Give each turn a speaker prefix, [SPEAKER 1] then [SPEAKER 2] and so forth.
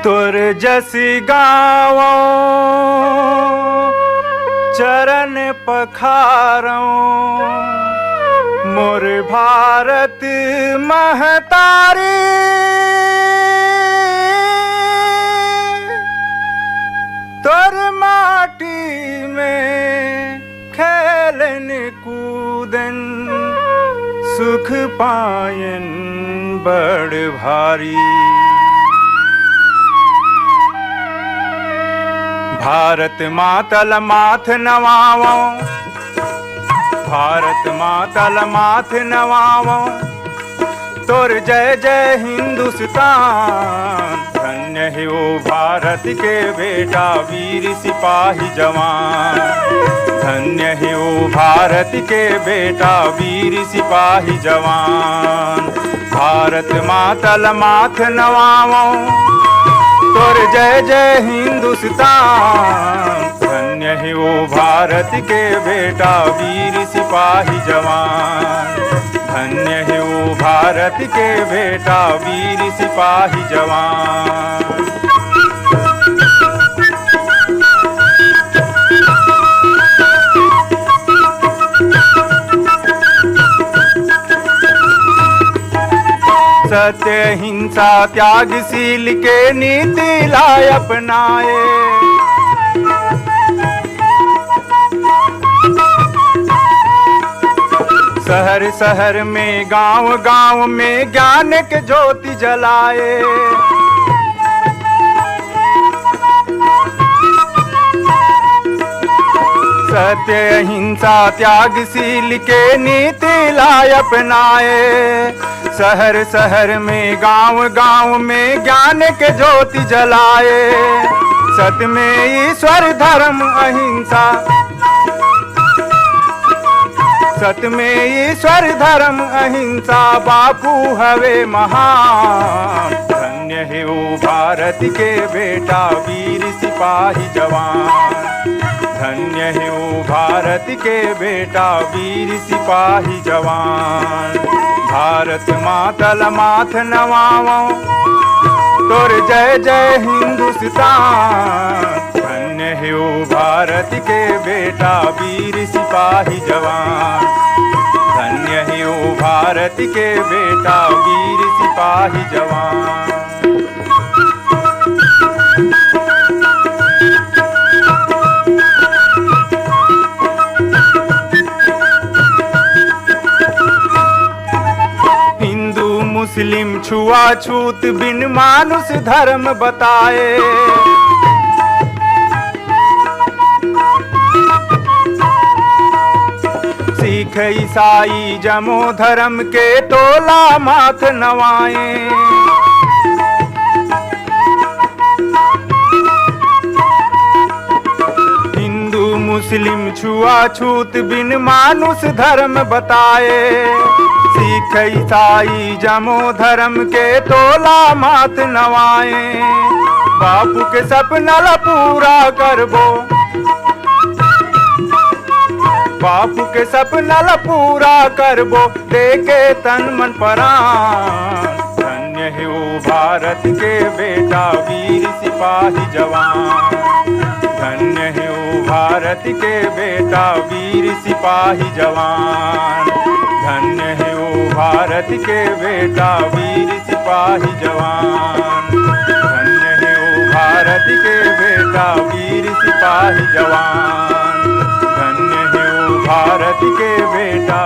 [SPEAKER 1] तुर जसी गावो चरण पखारो मोर भारत महतारी। तुर माटी में खेलन कूदन सुख पायन बड़ भारी। भारत मातल माथ नवावो, भारत मातल माथ नवावो, तुर जय जय हिंदुस्तान। धन्य है वो भारत के बेटा वीर सिपाही जवान। धन्य है वो भारत के बेटा वीर सिपाही जवान। भारत मातल माथ नवावो, तुर जय जय हिंदुस्तान। धन्य है वो भारत के बेटा वीर सिपाही जवान। धन्य है वो भारत के बेटा वीर सिपाही जवान। सत्य हिंसा त्यागशील के नीति लाए अपनाए। शहर शहर में गांव गांव में ज्ञान के ज्योति जलाए। सत्य हिंसा त्यागशील के नीति लाए अपनाए। शहर शहर में गांव गांव में ज्ञान के ज्योति जलाए। सत्य में ईश्वर धर्म अहिंसा, सत्य में ईश्वर धर्म अहिंसा बापू हवे महान। धन्य है वो भारत के बेटा वीर सिपाही जवान। धन्य है वो भारत के बेटा वीर सिपाही जवान। भारत मातल माथ नवावो, तुर जय जय हिंदुस्तान। धन्य है वो भारत के बेटा वीर सिपाही जवान। धन्य है वो भारत के बेटा वीर सिपाही जवान। मुस्लिम छुआछूत बिन मानुष धर्म बताए। सिख ईसाई जमो धर्म के टोला माथ नवाए। हिंदू मुस्लिम छुआछूत बिन मानुष धर्म बताए। सिख ईसाई जमो धर्म के टोला माथ नवाए। बापू के सपना ला पूरा करबो, बापू के सपना ला पूरा करबो, देके तन मन प्राण। धन्य है वो भारत के बेटा वीर सिपाही जवान। धन्य है वो भारत के बेटा वीर सिपाही जवान। धन्य है वो भारत के बेटा वीर सिपाही जवान। धन्य है वो भारत के बेटा वीर सिपाही जवान। धन्य है वो भारत के बेटा